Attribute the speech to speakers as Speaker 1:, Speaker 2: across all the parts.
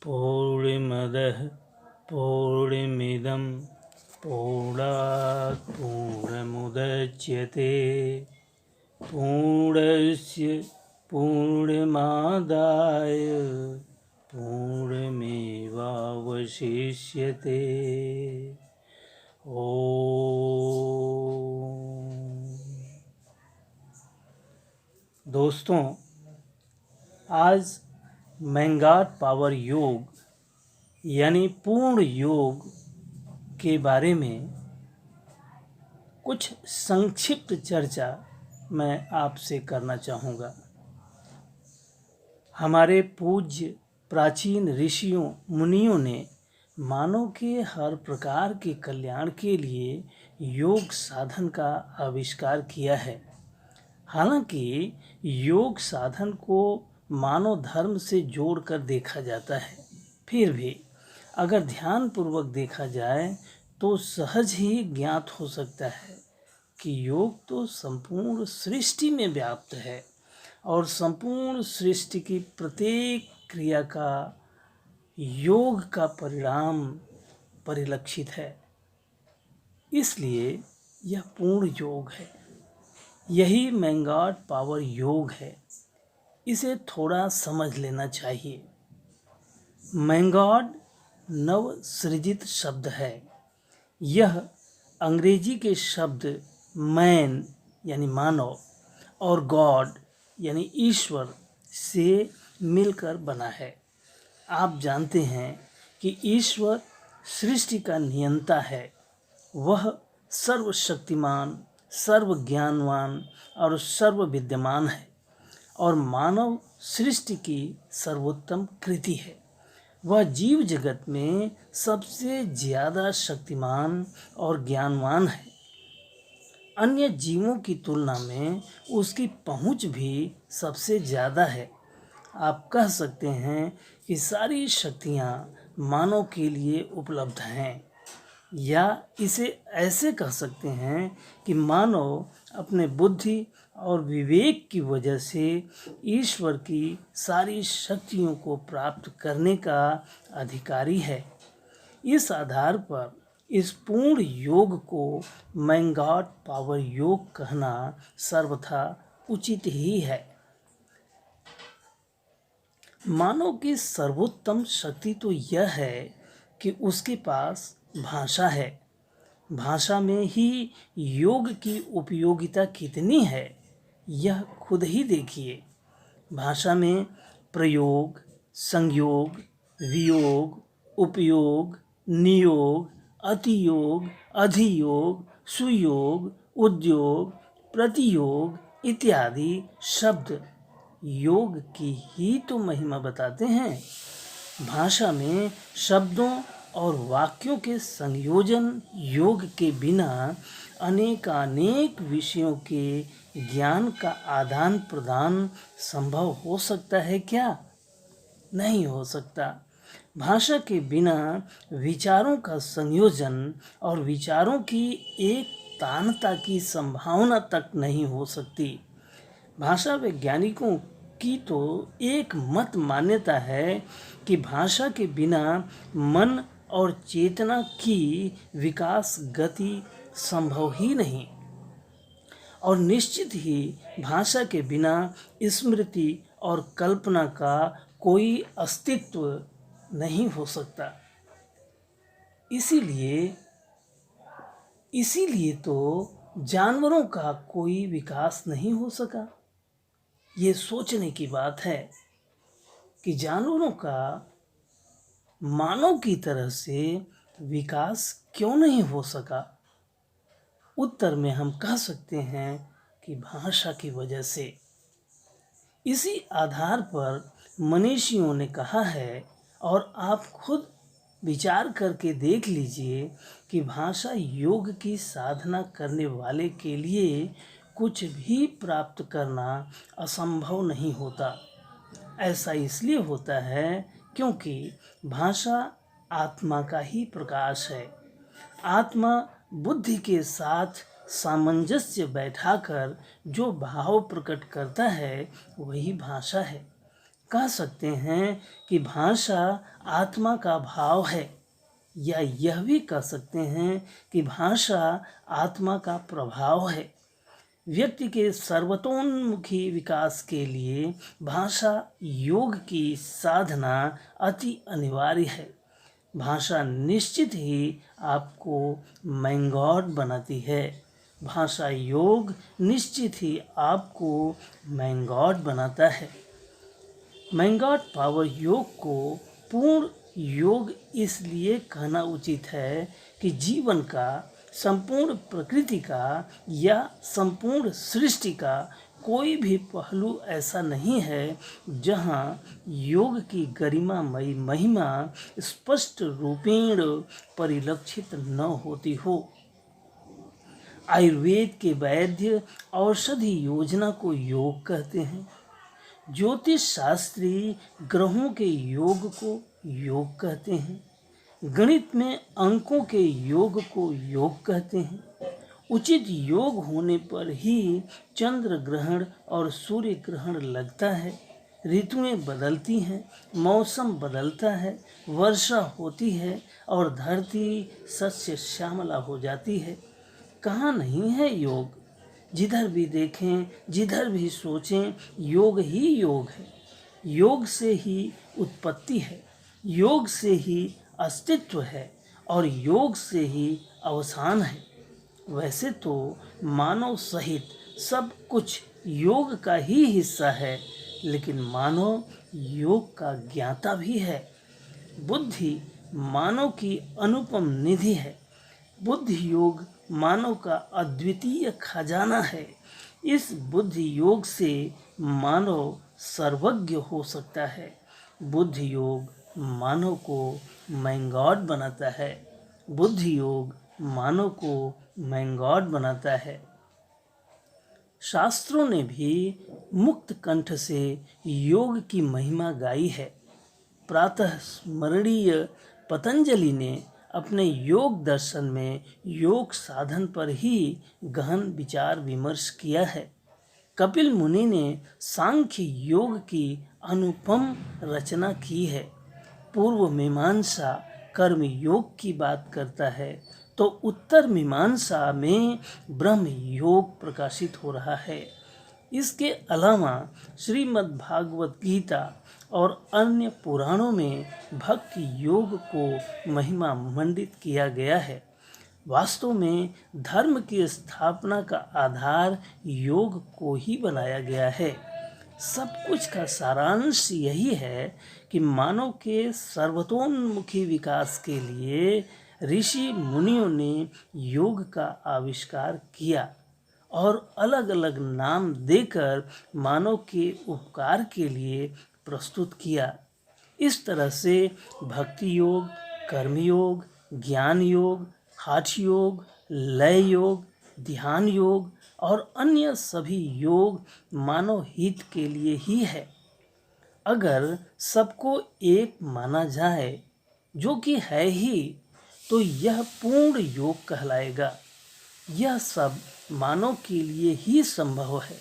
Speaker 1: पूर्णमदः पूर्णमिदं पूर्णात् पूर्णमुदच्यते पूर्णस्य पूर्णमादाय पूर्णमेवावशिष्यते। दोस्तों, आज मैंगाट पावर योग यानी पूर्ण योग के बारे में कुछ संक्षिप्त चर्चा मैं आपसे करना चाहूँगा। हमारे पूज्य प्राचीन ऋषियों मुनियों ने मानव के हर प्रकार के कल्याण के लिए योग साधन का आविष्कार किया है। हालांकि योग साधन को मानव धर्म से जोड़कर देखा जाता है, फिर भी अगर ध्यानपूर्वक देखा जाए तो सहज ही ज्ञात हो सकता है कि योग तो संपूर्ण सृष्टि में व्याप्त है और संपूर्ण सृष्टि की प्रत्येक क्रिया का योग का परिणाम परिलक्षित है। इसलिए यह पूर्ण योग है। यही मैंगाट पावर योग है। इसे थोड़ा समझ लेना चाहिए। मैंगाड नव सृजित शब्द है। यह अंग्रेजी के शब्द मैन यानी मानव और गॉड यानी ईश्वर से मिलकर बना है। आप जानते हैं कि ईश्वर सृष्टि का नियंता है। वह सर्वशक्तिमान, सर्वज्ञानवान और सर्वविद्यमान है और मानव सृष्टि की सर्वोत्तम कृति है। वह जीव जगत में सबसे ज़्यादा शक्तिमान और ज्ञानवान है। अन्य जीवों की तुलना में उसकी पहुंच भी सबसे ज़्यादा है। आप कह सकते हैं कि सारी शक्तियां मानव के लिए उपलब्ध हैं, या इसे ऐसे कह सकते हैं कि मानव अपने बुद्धि और विवेक की वजह से ईश्वर की सारी शक्तियों को प्राप्त करने का अधिकारी है। इस आधार पर इस पूर्ण योग को मैंगाट पावर योग कहना सर्वथा उचित ही है। मानव की सर्वोत्तम शक्ति तो यह है कि उसके पास भाषा है। भाषा में ही योग की उपयोगिता कितनी है, यह खुद ही देखिए। भाषा में प्रयोग, संयोग, वियोग, उपयोग, नियोग, अतियोग, अधियोग, सुयोग, उद्योग, प्रतियोग इत्यादि शब्द योग की ही तो महिमा बताते हैं। भाषा में शब्दों और वाक्यों के संयोजन योग के बिना अनेकानेक विषयों के ज्ञान का आदान प्रदान संभव हो सकता है क्या? नहीं हो सकता। भाषा के बिना विचारों का संयोजन और विचारों की एक तानता की संभावना तक नहीं हो सकती। भाषा वैज्ञानिकों की तो एक मत मान्यता है कि भाषा के बिना मन और चेतना की विकास गति संभव ही नहीं, और निश्चित ही भाषा के बिना स्मृति और कल्पना का कोई अस्तित्व नहीं हो सकता। इसीलिए तो जानवरों का कोई विकास नहीं हो सका। ये सोचने की बात है कि जानवरों का मानव की तरह से विकास क्यों नहीं हो सका। उत्तर में हम कह सकते हैं कि भाषा की वजह से। इसी आधार पर मनीषियों ने कहा है, और आप खुद विचार करके देख लीजिए कि भाषा योग की साधना करने वाले के लिए कुछ भी प्राप्त करना असंभव नहीं होता। ऐसा इसलिए होता है क्योंकि भाषा आत्मा का ही प्रकाश है। आत्मा बुद्धि के साथ सामंजस्य बैठाकर जो भाव प्रकट करता है वही भाषा है। कह सकते हैं कि भाषा आत्मा का भाव है, या यह भी कह सकते हैं कि भाषा आत्मा का प्रभाव है। व्यक्ति के सर्वतोन्मुखी विकास के लिए भाषा योग की साधना अति अनिवार्य है। भाषा निश्चित ही आपको मैंगॉड बनाती है। भाषा योग निश्चित ही आपको मैंगॉड बनाता है। मैंगॉड पावर योग को पूर्ण योग इसलिए कहना उचित है कि जीवन का, संपूर्ण प्रकृति का या संपूर्ण सृष्टि का कोई भी पहलू ऐसा नहीं है जहाँ योग की गरिमामयी महिमा स्पष्ट रूपेण परिलक्षित न होती हो। आयुर्वेद के वैद्य औषधि योजना को योग कहते हैं। ज्योतिष शास्त्री ग्रहों के योग को योग कहते हैं। गणित में अंकों के योग को योग कहते हैं। उचित योग होने पर ही चंद्र ग्रहण और सूर्य ग्रहण लगता है, ऋतुएं बदलती हैं, मौसम बदलता है, वर्षा होती है और धरती सस्य श्यामला हो जाती है। कहाँ नहीं है योग? जिधर भी देखें, जिधर भी सोचें, योग ही योग है। योग से ही उत्पत्ति है, योग से ही अस्तित्व है और योग से ही अवसान है। वैसे तो मानव सहित सब कुछ योग का ही हिस्सा है, लेकिन मानव योग का ज्ञाता भी है। बुद्धि मानव की अनुपम निधि है। बुद्धि योग मानव का अद्वितीय खजाना है। इस बुद्धि योग से मानव सर्वज्ञ हो सकता है। बुद्धि योग मानव को मैंगॉड बनाता है। बुद्धि योग मानव को मैंगॉड बनाता है। शास्त्रों ने भी मुक्त कंठ से योग की महिमा गाई है। प्रातः स्मरणीय पतंजलि ने अपने योग दर्शन में योग साधन पर ही गहन विचार विमर्श किया है। कपिल मुनि ने सांख्य योग की अनुपम रचना की है। पूर्व मीमांसा कर्म योग की बात करता है, तो उत्तर मीमांसा में ब्रह्म योग प्रकाशित हो रहा है। इसके अलावा श्रीमद् भागवत गीता और अन्य पुराणों में भक्ति योग को महिमा मंडित किया गया है। वास्तव में धर्म की स्थापना का आधार योग को ही बनाया गया है। सब कुछ का सारांश यही है कि मानव के सर्वतोन्मुखी विकास के लिए ऋषि मुनियों ने योग का आविष्कार किया और अलग अलग नाम देकर मानव के उपकार के लिए प्रस्तुत किया। इस तरह से भक्ति योग, कर्म योग, ज्ञान योग, हठ योग, लय योग, ध्यान योग और अन्य सभी योग मानव हित के लिए ही है। अगर सबको एक माना जाए, जो कि है ही, तो यह पूर्ण योग कहलाएगा। यह सब मानव के लिए ही संभव है,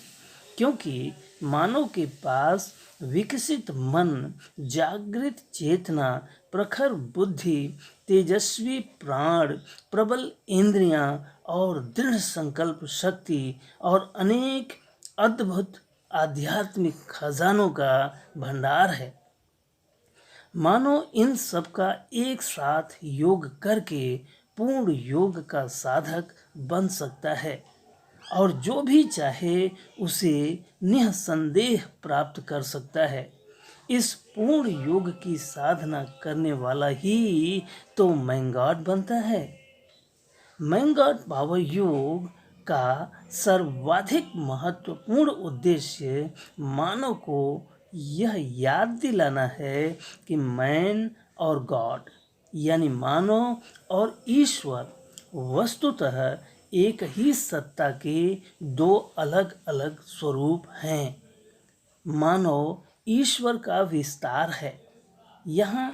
Speaker 1: क्योंकि मानव के पास विकसित मन, जागृत चेतना, प्रखर बुद्धि, तेजस्वी प्राण, प्रबल इंद्रियां और दृढ़ संकल्प शक्ति और अनेक अद्भुत आध्यात्मिक खजानों का भंडार है। मानो इन सब का एक साथ योग करके पूर्ण योग का साधक बन सकता है और जो भी चाहे उसे निःसंदेह प्राप्त कर सकता है। इस पूर्ण योग की साधना करने वाला ही तो मैंगॉड बनता है। मैंगॉड पावर योग का सर्वाधिक महत्वपूर्ण उद्देश्य मानव को यह याद दिलाना है कि मैन और गॉड यानी मानव और ईश्वर वस्तुतः एक ही सत्ता के दो अलग अलग स्वरूप हैं। मानव ईश्वर का विस्तार है। यहाँ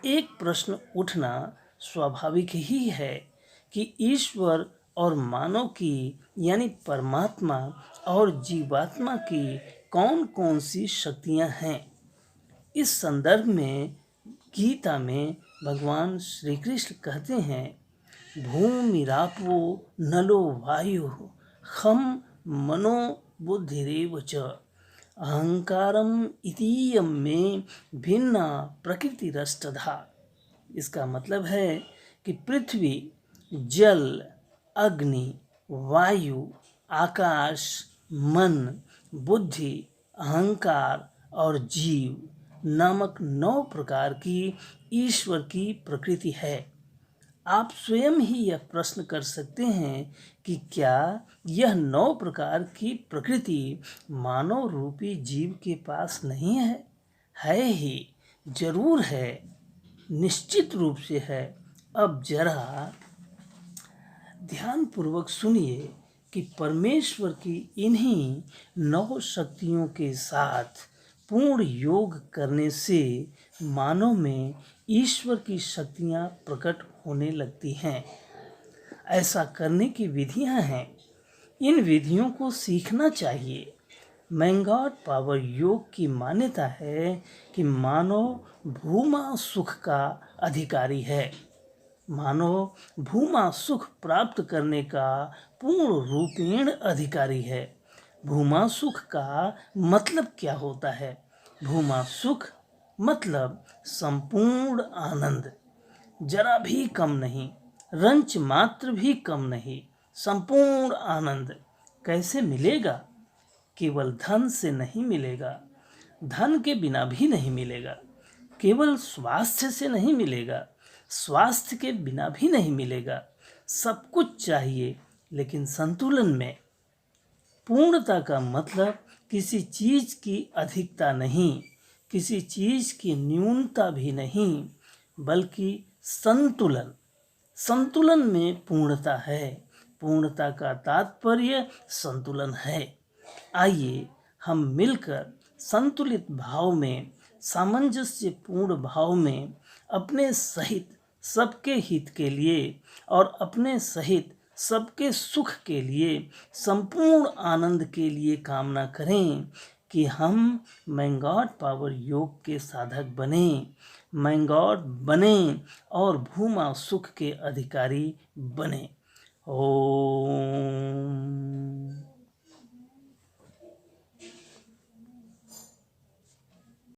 Speaker 1: एक प्रश्न उठना स्वाभाविक ही है कि ईश्वर और मानव की यानी परमात्मा और जीवात्मा की कौन कौन सी शक्तियाँ हैं। इस संदर्भ में गीता में भगवान श्री कृष्ण कहते हैं, भूमिरापो नलो वायु खम मनो बुद्धिरेव च अहंकारम इतीयम में भिन्ना प्रकृतिरष्टधा। इसका मतलब है कि पृथ्वी, जल, अग्नि, वायु, आकाश, मन, बुद्धि, अहंकार और जीव नामक 9 प्रकार की ईश्वर की प्रकृति है। आप स्वयं ही यह प्रश्न कर सकते हैं कि क्या यह 9 प्रकार की प्रकृति मानव रूपी जीव के पास नहीं है? है ही, जरूर है, निश्चित रूप से है। अब जरा ध्यानपूर्वक सुनिए कि परमेश्वर की इन्हीं 9 शक्तियों के साथ पूर्ण योग करने से मानव में ईश्वर की शक्तियाँ प्रकट होने लगती हैं। ऐसा करने की विधियाँ हैं। इन विधियों को सीखना चाहिए। मैंगॉड पावर योग की मान्यता है कि मानव भूमा सुख का अधिकारी है। मानव भूमा सुख प्राप्त करने का पूर्ण रूपेण अधिकारी है। भूमा सुख का मतलब क्या होता है? भूमा सुख मतलब संपूर्ण आनंद, जरा भी कम नहीं, रंच मात्र भी कम नहीं, संपूर्ण आनंद। कैसे मिलेगा? केवल धन से नहीं मिलेगा, धन के बिना भी नहीं मिलेगा। केवल स्वास्थ्य से नहीं मिलेगा, स्वास्थ्य के बिना भी नहीं मिलेगा। सब कुछ चाहिए, लेकिन संतुलन में। पूर्णता का मतलब किसी चीज की अधिकता नहीं, किसी चीज की न्यूनता भी नहीं, बल्कि संतुलन। संतुलन में पूर्णता है। पूर्णता का तात्पर्य संतुलन है। आइए हम मिलकर संतुलित भाव में, सामंजस्यपूर्ण भाव में, अपने सहित सबके हित के लिए और अपने सहित सबके सुख के लिए, संपूर्ण आनंद के लिए कामना करें कि हम मैंगॉड पावर योग के साधक बने, मैंगॉड बने और भूमा सुख के अधिकारी बने। ओम।